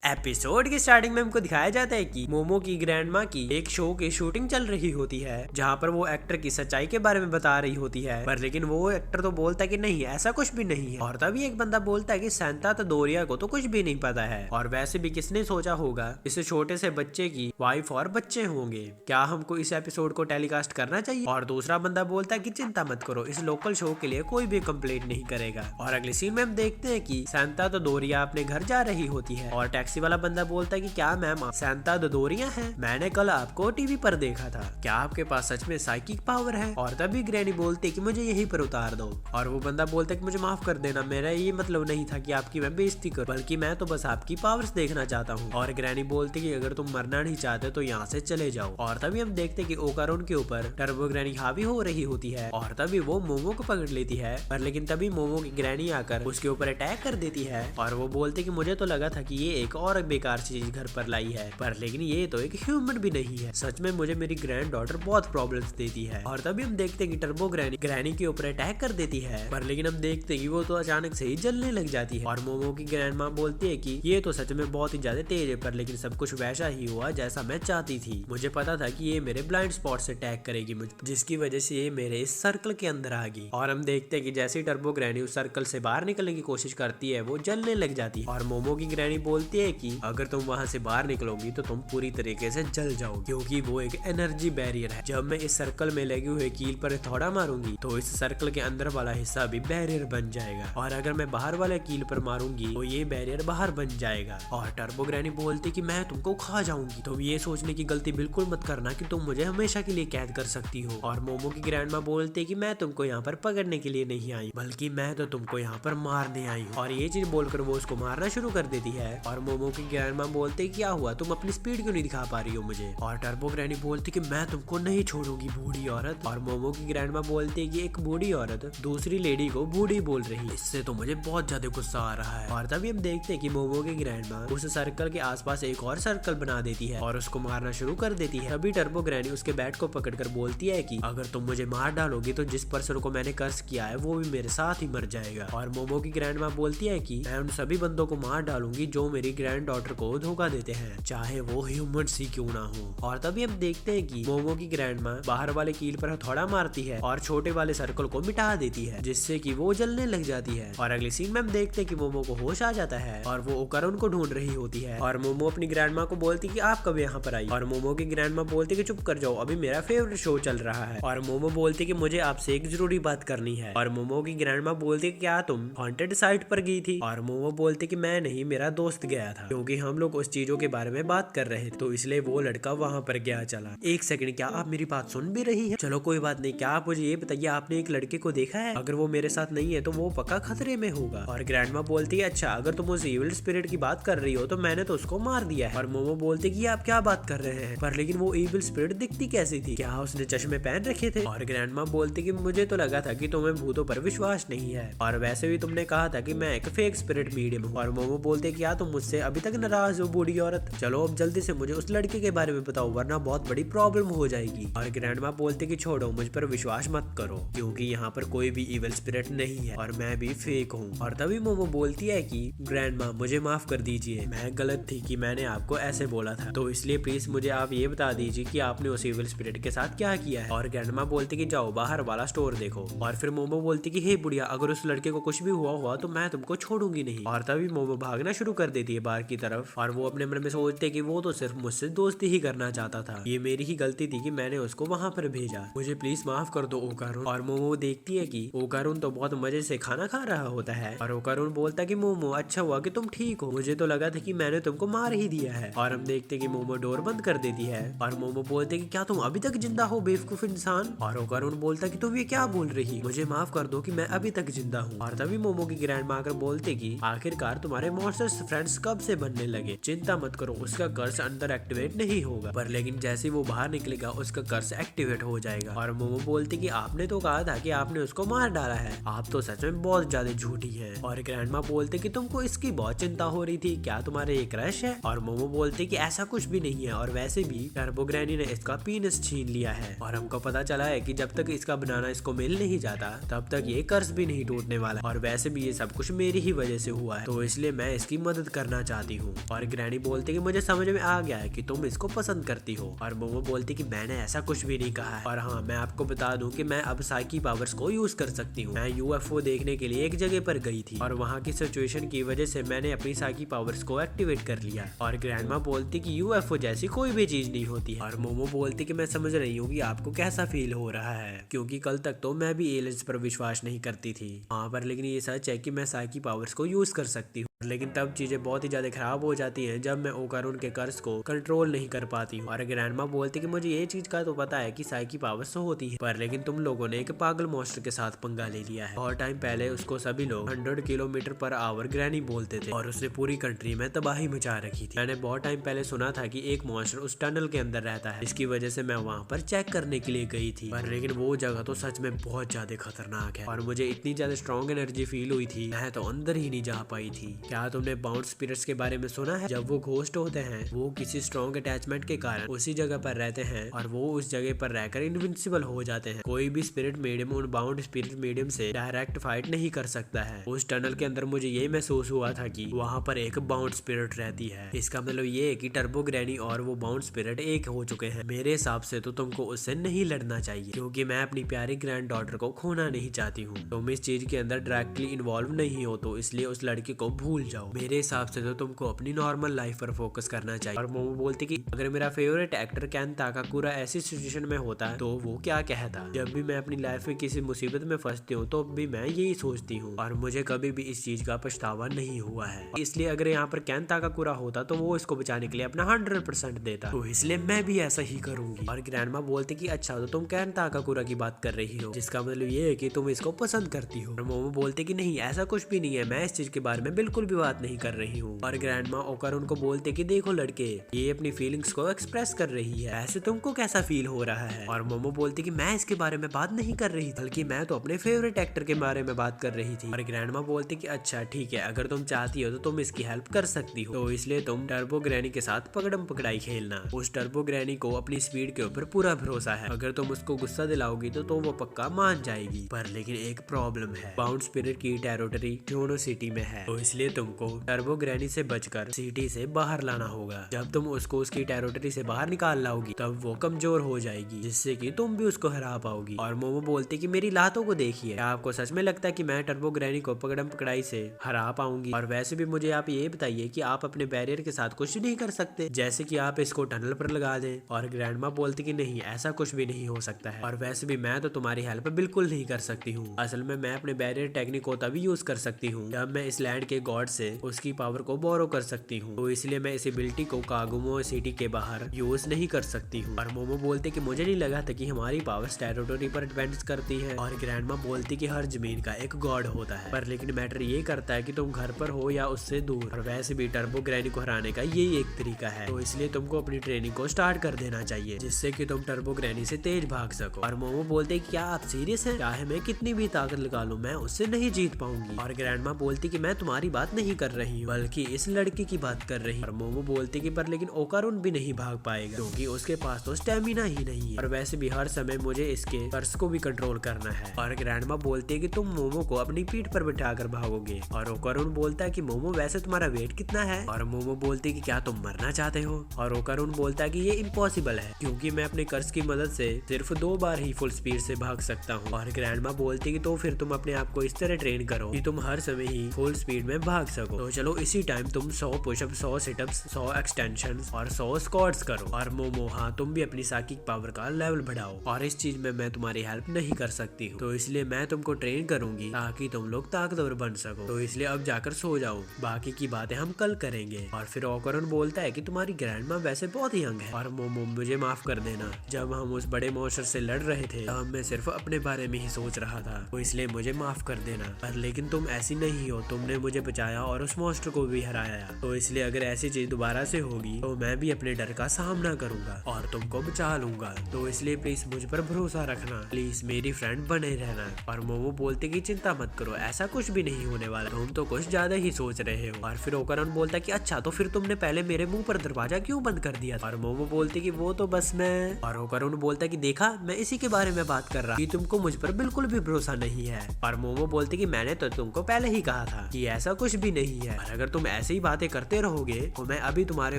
Episode की starting में हमको दिखाया जाता है कि मोमो की ग्रैंडमा की एक शो की शूटिंग चल रही होती है, जहाँ पर वो एक्टर की सच्चाई के बारे में बता रही होती है। पर लेकिन वो एक्टर तो बोलता है कि नहीं, ऐसा कुछ भी नहीं है। और तभी एक बंदा बोलता है कि सांता तो दोरिया को तो कुछ भी नहीं पता है, और वैसे भी किसने सोचा होगा इस छोटे से बच्चे की वाइफ और बच्चे होंगे। क्या हमको इस एपिसोड को टेलीकास्ट करना चाहिए? और दूसरा बंदा बोलता है कि चिंता मत करो, इस लोकल शो के लिए कोई भी कंप्लेंट नहीं करेगा। और अगले सीन में हम देखते हैं कि सांता तो दोरिया अपने घर जा रही होती है, और टैक्सी वाला बंदा बोलता है कि क्या मैम आप सांता दोरिया हैं? मैंने कल आपको टीवी पर देखा था, क्या आपके पास सच में साइकिक पावर है? और तभी ग्रैनी बोलती है कि मुझे यहीं पर उतार दो। और वो बंदा बोलता है कि मुझे माफ कर देना, मेरा ये मतलब नहीं था कि आपकी मैं बेइज्जती करूं, बल्कि मैं तो बस आपकी पावर्स देखना चाहता हूँ। और ग्रैनी बोलती है कि अगर तुम मरना नहीं चाहते तो यहाँ से चले जाओ। और तभी हम देखते कि ओकारोन के ऊपर टर्बो ग्रैनी हावी हो रही होती है, और तभी वो मोमो को पकड़ लेती है। पर लेकिन तभी मोमो की ग्रैनी आकर उसके ऊपर अटैक कर देती है, और वो बोलती कि मुझे तो लगा था कि ये एक और बेकार चीज घर पर लाई है, पर लेकिन ये तो एक ह्यूमन भी नहीं है। सच में मुझे मेरी ग्रैंड डॉटर बहुत प्रॉब्लम्स देती है। और तभी हम देखते हैं कि टर्बो ग्रैनी के ऊपर अटैक कर देती है, पर लेकिन हम देखते हैं कि वो तो अचानक से ही जलने लग जाती है। और मोमो की ग्रैंड माँ बोलती है कि ये तो सच में बहुत ही ज्यादा तेज है, पर लेकिन सब कुछ वैसा ही हुआ जैसा मैं चाहती थी। मुझे पता था कि ये मेरे ब्लाइंड स्पॉट से अटैक करेगी, जिसकी वजह से ये मेरे इस सर्कल के अंदर आ गई। और हम देखते हैं कि जैसे ही टर्बो ग्रैनी उस सर्कल से बाहर निकलने की कोशिश करती है, वो जलने लग जाती है। और मोमो की ग्रैनी बोलती है कि अगर तुम वहां से बाहर निकलोगी तो तुम पूरी तरीके से जल जाओगी, क्योंकि वो एक एनर्जी बैरियर है। जब मैं इस सर्कल में लगे हुए कील पर थोड़ा मारूंगी तो इस सर्कल के अंदर वाला हिस्सा भी बैरियर बन जाएगा, और अगर मैं बाहर वाले कील पर मारूंगी तो ये बैरियर बाहर बन जाएगा। और टर्बो ग्रैनी बोलती कि मैं तुमको खा जाऊंगी, तुम ये सोचने की गलती बिल्कुल मत करना कि तुम मुझे हमेशा के लिए कैद कर सकती हो। और मोमो की ग्रैंडमा बोलती कि मैं तुमको यहाँ पर पकड़ने के लिए नहीं आई, बल्कि मैं तो तुमको यहाँ पर मारने आई हूँ। और ये चीज बोलकर वो उसको मारना शुरू कर देती है। और मोमो की ग्रैंडमा बोलते क्या हुआ, तुम अपनी स्पीड क्यों नहीं दिखा पा रही हो मुझे? और टर्बो ग्रैनी बोलती कि मैं तुमको नहीं छोड़ूंगी बूढ़ी औरत। और मोमो की ग्रैंडमा बोलती है कि एक बूढ़ी औरत दूसरी लेडी को बूढ़ी बोल रही है, इससे तो मुझे बहुत ज्यादा गुस्सा आ रहा है। और तभी हम देखते हैं कि मोमो की ग्रैंडमा उस सर्कल के आसपास एक और सर्कल बना देती है और उसको मारना शुरू कर देती है। तभी टर्बो ग्रैनी उसके बैट को पकड़कर बोलती है कि अगर तुम मुझे मार डालोगी तो जिस पर्सन को मैंने कर्ज किया है वो भी मेरे साथ ही मर जाएगा। और मोमो की ग्रैंडमा बोलती है कि मैं उन सभी बंदों को मार डालूंगी जो मेरी ग्रैंड डॉटर को धोखा देते हैं, चाहे वो ह्यूमन सी क्यों ना हो। और तभी हम देखते हैं कि मोमो की ग्रैंडमा बाहर वाले कील पर हथौड़ा मारती है और छोटे वाले सर्कल को मिटा देती है, जिससे कि वो जलने लग जाती है। और अगले सीन में हम देखते हैं कि मोमो को होश आ जाता है और वो ओकारोन को ढूंढ रही होती है। और मोमो अपनी ग्रैंडमा को बोलती कि आप कब यहाँ पर आई? और मोमो की ग्रैंडमा बोलती कि चुप कर जाओ, अभी मेरा फेवरेट शो चल रहा है। और मोमो बोलती कि मुझे आपसे एक जरूरी बात करनी है। और मोमो की ग्रैंडमा बोलती कि क्या तुम हॉन्टेड साइट पर गई थी? और मोमो बोलती कि मैं नहीं, मेरा दोस्त गया था, क्योंकि हम लोग उस चीजों के बारे में बात कर रहे थे, तो इसलिए वो लड़का वहाँ पर गया चला। एक सेकंड, क्या आप मेरी बात सुन भी रही हैं? चलो कोई बात नहीं, क्या आप मुझे ये बताइए, आपने एक लड़के को देखा है? अगर वो मेरे साथ नहीं है तो वो पक्का खतरे में होगा। और ग्रैंडमा बोलती है अच्छा, अगर तुम उस इविल स्पिरिट की बात कर रही हो तो मैंने तो उसको मार दिया है। और मोमो बोलती कि आप क्या बात कर रहे हैं? पर लेकिन वो इविल स्पिरिट दिखती कैसी थी? क्या उसने चश्मे पहन रखे थे? और ग्रैंडमा बोलती कि मुझे तो लगा था कि तुम्हें भूतों पर विश्वास नहीं है, और वैसे भी तुमने कहा था कि मैं एक फेक स्पिरिट मीडियम हूँ। और मोमो बोलते क्या तुम मुझसे अभी तक नाराज हो बूढ़ी औरत? चलो अब जल्दी से मुझे उस लड़के के बारे में बताओ, वरना बहुत बड़ी प्रॉब्लम हो जाएगी। और ग्रैंडमा बोलते कि छोड़ो, मुझ पर विश्वास मत करो, क्योंकि यहाँ पर कोई भी इविल स्पिरिट नहीं है और मैं भी फेक हूँ। और तभी मोमो बोलती है कि ग्रैंडमा मुझे माफ कर दीजिए, मैं गलत थी कि मैंने आपको ऐसे बोला था, तो इसलिए प्लीज मुझे आप ये बता दीजिए कि आपने उस इविल स्पिरिट के साथ क्या किया है। और ग्रैंडमा बोलती कि जाओ बाहर वाला स्टोर देखो। और फिर मोमो बोलती कि हे बुढ़िया, अगर उस लड़के को कुछ भी हुआ तो मैं तुमको छोड़ूंगी नहीं। और तभी मोमो भागना शुरू कर देती है बाहर की तरफ, और वो अपने मन में सोचते कि वो तो सिर्फ मुझसे दोस्ती ही करना चाहता था, ये मेरी ही गलती थी कि मैंने उसको वहां पर भेजा, मुझे प्लीज माफ कर दो ओकारोन। और मोमो देखती है कि ओकारोन तो बहुत मजे से खाना खा रहा होता है, और ओकारोन बोलता कि मोमो अच्छा हुआ कि तुम ठीक हो, मुझे तो लगा था कि मैंने तुमको मार ही दिया है। और हम देखते कि मोमो डोर बंद कर देती है, और मोमो बोलते कि क्या तुम अभी तक जिंदा हो बेवकूफ इंसान? और ओकारोन बोलता कि तुम ये क्या बोल रही, मुझे माफ कर दो कि मैं अभी तक जिंदा हूँ। और तभी मोमो की ग्रैंडमा आकर बोलते कि आखिरकार तुम्हारे मॉन्स्टर्स फ्रेंड्स कब से बनने लगे? चिंता मत करो, उसका कर्स अंदर एक्टिवेट नहीं होगा, पर लेकिन जैसे वो बाहर निकलेगा उसका कर्स एक्टिवेट हो जाएगा। और मोमो बोलती कि आपने तो कहा था कि आपने उसको मार डाला है, आप तो सच में बहुत ज्यादा झूठी हैं। और ग्रैंडमा बोलते कि तुमको इसकी बहुत चिंता हो रही थी, क्या तुम्हारे एक क्रश है? और मोमो बोलते कि ऐसा कुछ भी नहीं है, और वैसे भी टर्बो ग्रैनी ने इसका पीनस छीन लिया है, और हमको पता चला है कि जब तक इसका बनाना इसको मिल नहीं जाता तब तक ये कर्ज भी नहीं टूटने वाला, और वैसे भी ये सब कुछ मेरी ही वजह से हुआ है, तो इसलिए मैं इसकी मदद करना चाहती हूँ। और ग्रैनी बोलती कि मुझे समझ में आ गया है कि तुम इसको पसंद करती हो। और मोमो बोलती कि मैंने ऐसा कुछ भी नहीं कहा है, और हाँ मैं आपको बता दूं कि मैं अब साइकी पावर्स को यूज कर सकती हूँ। मैं यूएफओ देखने के लिए एक जगह पर गई थी और वहाँ की सिचुएशन की वजह से मैंने अपनी साइकी पावर्स को एक्टिवेट कर लिया। और ग्रैंडमा बोलती कि यूएफओ जैसी कोई भी चीज नहीं होती है। और मोमो बोलती कि मैं समझ रही हूँ कि आपको कैसा फील हो रहा है, क्योंकि कल तक तो मैं भी एलियंस पर विश्वास नहीं करती थी। हाँ पर लेकिन ये सच है कि मैं साइकी पावर्स को यूज कर सकती हूँ, लेकिन तब चीजें बहुत ही ज्यादा खराब हो जाती हैं जब मैं ओकारून के कर्ज को कंट्रोल नहीं कर पाती हूँ। और ग्रैंडमा बोलती कि मुझे ये चीज का तो पता है कि साइकी पावर्स तो होती है, पर लेकिन तुम लोगों ने एक पागल मॉन्स्टर के साथ पंगा ले लिया है। और टाइम पहले उसको सभी लोग 100 किलोमीटर पर आवर ग्रैनी बोलते थे और उसने पूरी कंट्री में तबाही मचा रखी थी। मैंने बहुत टाइम पहले सुना था कि एक मॉन्स्टर उस टनल के अंदर रहता है, इसकी वजह से मैं वहाँ पर चेक करने के लिए गई थी। पर लेकिन वो जगह तो सच में बहुत ज्यादा खतरनाक है और मुझे इतनी ज्यादा स्ट्रॉन्ग एनर्जी फील हुई थी, मैं तो अंदर ही नहीं जा पाई थी। क्या तुमने बाउंड स्पिरिट्स के बारे में सुना है? जब वो घोस्ट होते हैं वो किसी स्ट्रॉन्ग अटैचमेंट के कारण उसी जगह पर रहते हैं और वो उस जगह पर रहकर इनविंसिबल हो जाते हैं। कोई भी स्पिरिट मीडियम उन बाउंड स्पिरिट मीडियम से डायरेक्ट फाइट नहीं कर सकता है। उस टनल के अंदर मुझे ये महसूस हुआ था कि वहाँ पर एक बाउंड स्पिरिट रहती है। इसका मतलब ये है कि टर्बो ग्रैनी और वो बाउंड स्पिरिट एक हो चुके हैं। मेरे हिसाब से तो तुमको उससे नहीं लड़ना चाहिए, क्योंकि मैं अपनी प्यारी ग्रैंड डॉटर को खोना नहीं चाहती हूँ। तुम इस चीज के अंदर डायरेक्टली इन्वॉल्व नहीं हो, तो इसलिए उस लड़की को भूल जाओ। मेरे हिसाब से तो तुमको अपनी नॉर्मल लाइफ पर फोकस करना चाहिए। और मोमो बोलती कि अगर मेरा फेवरेट एक्टर कैन ताकाकुरा ऐसी सिचुएशन में होता तो वो क्या कहता। जब भी मैं अपनी लाइफ में किसी मुसीबत में फंसती हूँ तो भी मैं यही सोचती हूँ और मुझे कभी भी इस चीज का पछतावा नहीं हुआ है। इसलिए अगर यहाँ पर कैन ताकाकुरा होता तो वो इसको बचाने के लिए अपना 100% देता, तो इसलिए मैं भी ऐसा ही करूंगी। और ग्रैंडमा बोलती कि अच्छा तो तुम कैन ताकाकुरा की बात कर रही हो, जिसका मतलब ये है कि तुम इसको पसंद करती हो। और मोमो बोलती कि नहीं ऐसा कुछ भी नहीं है, मैं इस चीज के बारे में बिल्कुल भी बात नहीं कर रही हूँ। और ग्रैंडमा ओकारून को बोलते कि देखो लड़के, ये अपनी फीलिंग्स को एक्सप्रेस कर रही है, ऐसे तुमको कैसा फील हो रहा है। और मोमो बोलती कि मैं इसके बारे में बात नहीं कर रही, बल्कि मैं तो अपने फेवरेट एक्टर के बारे में बात कर रही थी। और ग्रैंडमा बोलती कि अच्छा ठीक है, अगर तुम चाहती हो तो तुम इसकी हेल्प कर सकती हो, तो इसलिए तुम टर्बो ग्रैनी के साथ पकड़म पकड़ाई खेलना। उस टर्बो ग्रैनी को अपनी स्पीड के ऊपर पूरा भरोसा है, अगर तुम उसको गुस्सा दिलाओगी तो वो पक्का मान जाएगी। पर लेकिन एक प्रॉब्लम है, बाउंड स्पिरिट की टेरिटरी जोनो सिटी में है, तो इसलिए तुमको टर्बो ग्रैनी से बचकर सिटी से बाहर लाना होगा। जब तुम उसको उसकी टेरिटरी से बाहर निकाल लाओगी तब वो कमजोर हो जाएगी, जिससे कि तुम भी उसको हरा पाओगी। और मोमो बोलती कि मेरी लातों को देखिए, क्या आपको सच में लगता है कि मैं टर्बो ग्रैनी को पकड़म पकड़ाई से हरा पाऊंगी? और वैसे भी मुझे आप ये बताइए कि आप अपने बैरियर के साथ कुछ नहीं कर सकते, जैसे कि आप इसको टनल पर लगा दें। और ग्रैंडमा बोलती कि नहीं ऐसा कुछ भी नहीं हो सकता है, और वैसे भी मैं तो तुम्हारी हेल्प बिल्कुल नहीं कर सकती हूँ। असल में मैं अपने बैरियर टेक्निक को तभी यूज कर सकती हूँ जब मैं इस लैंड के गॉड से उसकी पावर को बोरो कर सकती हूँ, तो इसलिए मैं इस एबिलिटी को कागुमो सिटी के बाहर यूज नहीं कर सकती हूँ। और मोमो बोलते कि मुझे नहीं लगा था कि हमारी पावर्स टेरिटरी पर डिपेंड करती है। और ग्रैंडमा बोलती कि हर जमीन का एक गॉड होता है, पर लेकिन मैटर ये करता है कि तुम घर पर हो या उससे दूर। और वैसे भी टर्बो ग्रैनी को हराने का यही एक तरीका है, तो इसलिए तुमको अपनी ट्रेनिंग को स्टार्ट कर देना चाहिए, जिससे कि तुम टर्बो ग्रैनी से तेज भाग सको। और मोमो बोलते कि क्या आप सीरियस हैं? चाहे मैं कितनी भी ताकत लगा लूं, मैं उससे नहीं जीत पाऊंगी। और ग्रैंडमा बोलती कि मैं तुम्हारी बात नहीं कर रही हूँ, बल्कि इस लड़की की बात कर रही हूँ। और मोमो बोलती कि पर लेकिन ओकारून भी नहीं भाग पाएगा, क्योंकि उसके पास तो स्टेमिना ही नहीं है, और वैसे भी हर समय मुझे इसके कर्ज को भी कंट्रोल करना है। और ग्रैंडमा बोलती है कि तुम मोमो को अपनी पीठ पर बिठा कर भागोगे। और ओकारून बोलता है कि मोमो वैसे तुम्हारा वेट कितना है? और मोमो बोलती है कि क्या तुम मरना चाहते हो? और ओकारून बोलता है कि ये इम्पॉसिबल है, क्योंकि मैं अपने कर्ज की मदद से सिर्फ 2 बार ही फुल स्पीड से भाग सकता हूँ। और ग्रैंडमा बोलती है कि तो फिर तुम अपने आप को इस तरह ट्रेन करो कि तुम हर समय ही फुल स्पीड में भाग सको। तो चलो इसी टाइम तुम 100 पुशअप, 100 सिटअप्स, 100 एक्सटेंशंस और 100 स्क्वाट्स करो। और मोमो हाँ तुम भी अपनी साइकिक पावर का लेवल बढ़ाओ, और इस चीज में मैं तुम्हारी हेल्प नहीं कर सकती हूँ, तो इसलिए मैं तुमको ट्रेन करूंगी ताकि तुम लोग ताकतवर बन सको। तो इसलिए अब जाकर सो जाओ, बाकी की बातें हम कल करेंगे। और फिर ओकारून बोलता है कि तुम्हारी ग्रैंडमा वैसे बहुत यंग है। और मोमो मुझे माफ कर देना, जब हम उस बड़े मॉन्स्टर से लड़ रहे थे तब मैं सिर्फ अपने बारे में ही सोच रहा था, तो इसलिए मुझे माफ कर देना। पर लेकिन तुम ऐसी नहीं हो, तुमने मुझे बचाया और उस मॉन्स्टर को भी हराया, तो इसलिए अगर ऐसी चीज दोबारा से होगी तो मैं भी अपने डर का सामना करूंगा और तुमको बचा लूंगा। तो इसलिए प्लीज मुझ पर भरोसा रखना, प्लीज मेरी फ्रेंड बने रहना। और मोमो बोलते कि चिंता मत करो, ऐसा कुछ भी नहीं होने वाला, तुम तो कुछ ज्यादा ही सोच रहे हो। और फिर ओकारून बोलता कि अच्छा तो फिर तुमने पहले मेरे मुंह पर दरवाजा क्यों बंद कर दिया? और मोमो बोलते कि वो तो बस मैं। और ओकारून बोलता कि देखा मैं इसी के बारे में बात कर रहा कि तुमको मुझ पर बिल्कुल भी भरोसा नहीं है। और मोमो बोलते कि मैंने तो तुमको पहले ही कहा था कि ऐसा कुछ भी नहीं है, और अगर तुम ऐसे ही बातें करते रहोगे तो मैं अभी तुम्हारे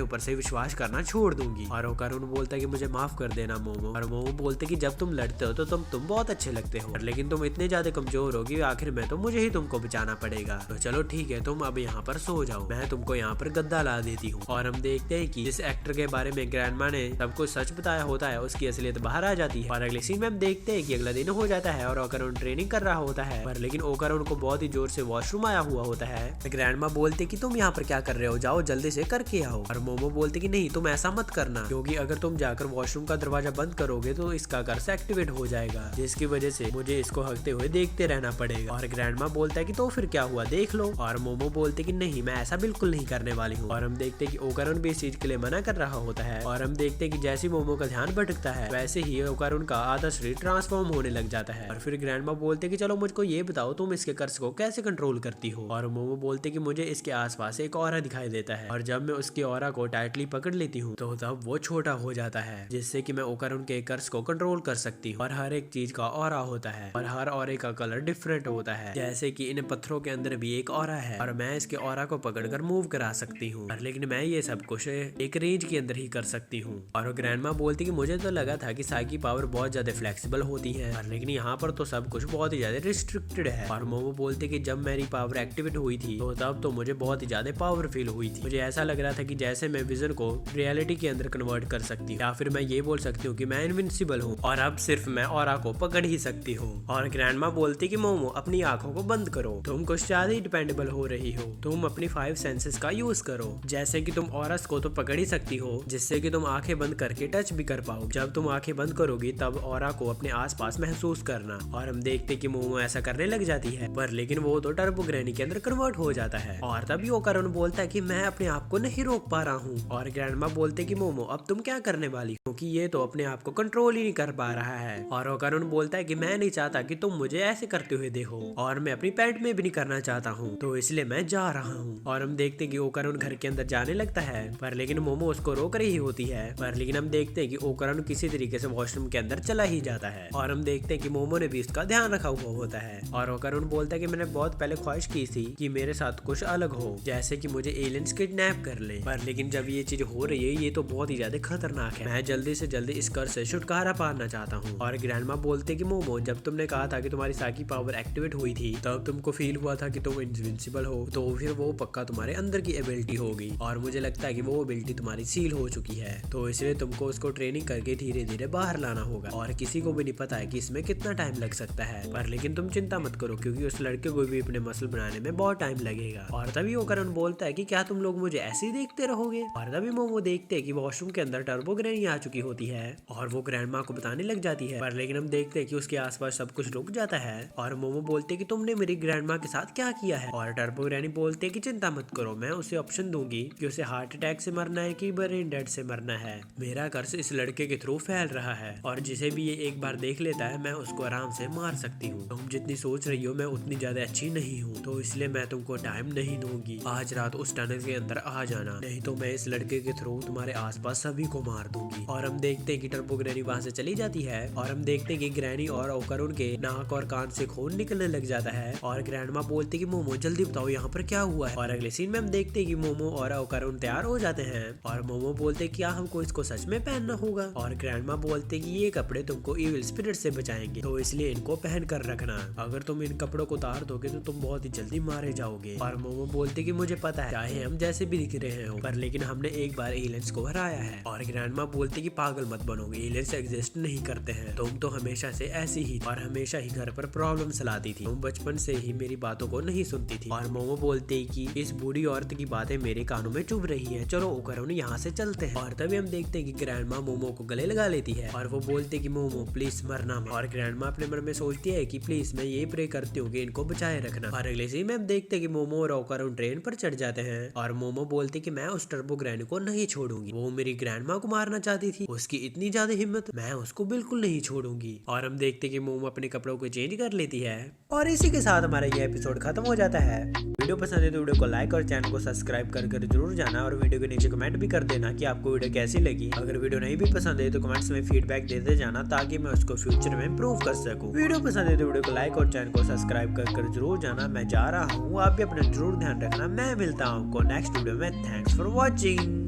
ऊपर से विश्वास करना छोड़ दूंगी। और ओकारुन बोलता है कि मुझे माफ कर देना मोमो। और मोमो बोलते कि जब तुम लड़ते हो तो तुम बहुत अच्छे लगते हो, लेकिन तुम इतने ज्यादा कमजोर होगी आखिर में तो मुझे ही तुमको बचाना पड़ेगा। तो चलो ठीक है, तुम अब यहाँ पर सो जाओ, मैं तुमको यहाँ पर गद्दा ला देती हूँ। और हम देखते हैं कि जिस एक्टर के बारे में ग्रैंडमा ने सब कुछ सच बताया होता है उसकी असलियत बाहर आ जाती है। और अगले सीन में हम देखते हैं कि अगला दिन हो जाता है और ओकारुन ट्रेनिंग कर रहा होता है, पर लेकिन ओकारुन को बहुत ही जोर से वॉशरूम आया हुआ होता है। ग्रैंडमा बोलते कि तुम यहाँ पर क्या कर रहे हो, जाओ जल्दी से करके आओ। और मोमो बोलते कि नहीं, तुम ऐसा मत करना, क्योंकि अगर तुम जाकर वॉशरूम का दरवाजा बंद करोगे तो इसका कर्स एक्टिवेट हो जाएगा, जिसकी वजह से मुझे इसको हकते हुए देखते रहना पड़ेगा। और ग्रैंडमा बोलता है कि तो फिर क्या हुआ, देख लो। और मोमो बोलते कि नहीं, मैं ऐसा बिल्कुल नहीं करने वाली हूँ। और हम देखते कि ओकारुन भी इस चीज के लिए मना कर रहा होता है। और हम देखते कि जैसे मोमो का ध्यान भटकता है वैसे ही ओकारुन का आधा शरीर ट्रांसफॉर्म होने लग जाता है। और फिर ग्रैंडमा बोलते कि चलो मुझको ये बताओ तुम इसके कर्स को कैसे कंट्रोल करती हो। और मोमो बोलते कि मुझे इसके आसपास एक ऑरा दिखाई देता है, और जब मैं उसकी ऑरा को टाइटली पकड़ लेती हूँ तो तब वो छोटा हो जाता है, जिससे कि मैं ओकारुन के कर्स को कंट्रोल कर सकती हूँ। और हर एक चीज का ऑरा होता है और हर ऑरे का कलर डिफरेंट होता है, जैसे कि इन पत्थरों के अंदर भी एक ऑरा है और मैं इसके ऑरा को पकड़कर मूव करा सकती हूँ, लेकिन मैं ये सब कुछ एक रेंज के अंदर ही कर सकती हूँ। और ग्रैंडमा बोलती कि मुझे तो लगा था कि साई की पावर बहुत ज्यादा फ्लेक्सिबल होती है, लेकिन यहाँ पर तो सब कुछ बहुत ही ज्यादा रिस्ट्रिक्टेड है। और मोमो बोलते कि जब मेरी पावर एक्टिवेट हुई थी तो तब तो मुझे बहुत ही ज्यादा पावर फील हुई थी, मुझे ऐसा लग रहा था कि जैसे मैं विजन को रियलिटी के अंदर कन्वर्ट कर सकती हूँ, या फिर मैं ये बोल सकती हूँ कि मैं इनविंसिबल हूँ और अब सिर्फ मैं ऑरा को पकड़ ही सकती हूँ। और ग्रैंडमा बोलती कि मोमो अपनी आंखों को बंद करो, तुम कुछ ज्यादा ही डिपेंडेबल हो रही हो, तुम अपनी 5 सेंसेस का यूज करो, जैसे कि तुम ऑरस को तो पकड़ ही सकती हो, जिससे कि तुम आंखें बंद करके टच भी कर पाओ। जब तुम आंखें बंद करोगी तब ऑरा को अपने आसपास महसूस करना। और हम देखते कि मोमो ऐसा करने लग जाती है, पर लेकिन वो तो टर्बो ग्रैनी के अंदर कन्वर्ट हो जाता है। और तभी ओकारुन बोलता है कि मैं अपने आप को नहीं रोक पा रहा हूँ। और ग्रैंडमा बोलते कि मोमो अब तुम क्या करने वाली, क्योंकि ये तो अपने आप को कंट्रोल ही नहीं कर पा रहा है। और ओकारुन बोलता है कि मैं नहीं चाहता कि तुम मुझे ऐसे करते हुए देखो, और मैं अपनी पैंट में भी नहीं करना चाहता हूँ, तो इसलिए मैं जा रहा हूँ। और हम देखते कि ओकारुन घर के अंदर जाने लगता है, पर लेकिन मोमो उसको रोक रही होती है। पर लेकिन हम देखते हैं कि ओकारुन किसी तरीके से वॉशरूम के अंदर चला ही जाता है। और हम देखते हैं कि मोमो ने भी इसका ध्यान रखा हुआ होता है। और ओकारुन बोलता है कि मैंने बहुत पहले ख्वाहिश की थी कि मेरे साथ कुछ अलग हो, जैसे कि मुझे एलियंस किडनैप कर ले, पर लेकिन जब ये चीज हो रही है ये तो बहुत ही ज्यादा खतरनाक है, मैं जल्दी से जल्दी इस कर्स से छुटकारा पाना चाहता हूँ। और ग्रैंडमा बोलते कि मोमो जब तुमने कहा था कि तुम्हारी साकी पावर एक्टिवेट हुई थी तब तुमको फील हुआ था कि तुम इनविंसिबल हो, तो फिर वो पक्का तुम्हारे अंदर की एबिलिटी होगी, और मुझे लगता है कि वो एबिलिटी तुम्हारी सील हो चुकी है, तो इसलिए तुमको उसको ट्रेनिंग करके धीरे धीरे बाहर लाना होगा। और किसी को भी नहीं पता है कि इसमें कितना टाइम लग सकता है, पर लेकिन तुम चिंता मत करो, क्योंकि उस लड़के को भी अपने मसल बनाने में बहुत टाइम लगेगा। और तभी ओकारुन बोलता है कि क्या तुम लोग मुझे ऐसे ही देखते रहोगे। और तभी मोमो देखते हैं कि वॉशरूम के अंदर टर्बो ग्रैनी आ चुकी होती है और वो ग्रैंडमा को बताने लग जाती है, पर लेकिन हम देखते हैं कि उसके आसपास सब कुछ रुक जाता है। और मोमो बोलते कि तुमने मेरी ग्रैंडमा के साथ क्या किया है। और टर्बो ग्रैनी बोलते कि चिंता मत करो, मैं उसे ऑप्शन दूंगी कि उसे हार्ट अटैक से मरना है कि ब्रेन डेड से मरना है, मेरा कर्स इस लड़के के थ्रू फैल रहा है, और जिसे भी ये एक बार देख लेता है मैं उसको आराम से मार सकती हूँ। तुम जितनी सोच रही हो मैं उतनी ज्यादा अच्छी नहीं हूँ, तो इसलिए मैं तुमको टाइम नहीं दूंगी, आज रात उस टनल के अंदर आ जाना, नहीं तो मैं इस लड़के के थ्रू तुम्हारे आसपास सभी को मार दूंगी। और हम देखते हैं कि टर्बो ग्रैनी वहाँ से चली जाती है, और हम देखते हैं कि ग्रैनी और ओकारुन के नाक और कान से खून निकलने लग जाता है। और ग्रैंडमा बोलती कि मोमो जल्दी बताओ यहाँ पर क्या हुआ है। और अगले सीन में हम देखते हैं कि मोमो और ओकारुन तैयार हो जाते हैं, और मोमो बोलते क्या हमको इसको सच में पहनना होगा। और ग्रैंडमा बोलते कि ये कपड़े तुमको इविल स्पिरिट से बचाएंगे, तो इसलिए इनको पहन कर रखना, अगर तुम इन कपड़ों को उतार दोगे तो तुम बहुत ही जल्दी मारे जाओगे। और मोमो बोलते कि मुझे पता है, चाहे हम जैसे भी दिख रहे हो, पर लेकिन हमने एक बार एलियंस को हराया है। और ग्रैंडमा बोलते कि पागल मत बनोगे, एलियंस एग्जिस्ट नहीं करते हैं, तुम तो हमेशा से ऐसी ही और हमेशा ही घर पर प्रॉब्लम लाती थी, तुम बचपन से ही मेरी बातों को नहीं सुनती थी। और मोमो बोलते कि इस बूढ़ी औरत की बातें मेरे कानों में चुभ रही है, चलो ओकारुन यहाँ से चलते हैं। और तभी हम देखते हैं कि ग्रैंडमा मोमो को गले लगा लेती है, और वो बोलते कि मोमो प्लीज मरना मत। और ग्रैंडमा अपने मन में सोचती है कि प्लीज मैं ये प्रे करती हूँ कि इनको बचाए रखना। और अगले सीन में हम देखते हैं कि मोमो और ओकारुन ट्रेन पर चढ़ जाते हैं, और मोमो बोलते कि मैं उस टर्बो ग्रैनी को नहीं छोड़ूंगी, वो मेरी ग्रैंडमा को मारना चाहती थी, उसकी इतनी ज्यादा हिम्मत, मैं उसको बिल्कुल नहीं छोड़ूंगी। और हम देखते हैं कि मोमो अपने कपड़ों को चेंज कर लेती है, और इसी के साथ हमारा ये एपिसोड खत्म हो जाता है। वीडियो पसंद है तो वीडियो को लाइक और चैनल को सब्सक्राइब कर जरूर जाना, और वीडियो के नीचे कमेंट भी कर देना कि आपको वीडियो कैसी लगी। अगर वीडियो नहीं भी पसंद है तो कमेंट्स में फीडबैक देते जाना, ताकि मैं उसको फ्यूचर में इम्प्रूव कर सकूं। वीडियो पसंद है तो वीडियो को लाइक और चैनल को सब्सक्राइब कर जरूर जाना। मैं जा रहा हूँ, आप भी अपना जरूर ध्यान रखना। मैं मैं मिलता हूँ आपको नेक्स्ट वीडियो में। Thanks for watching.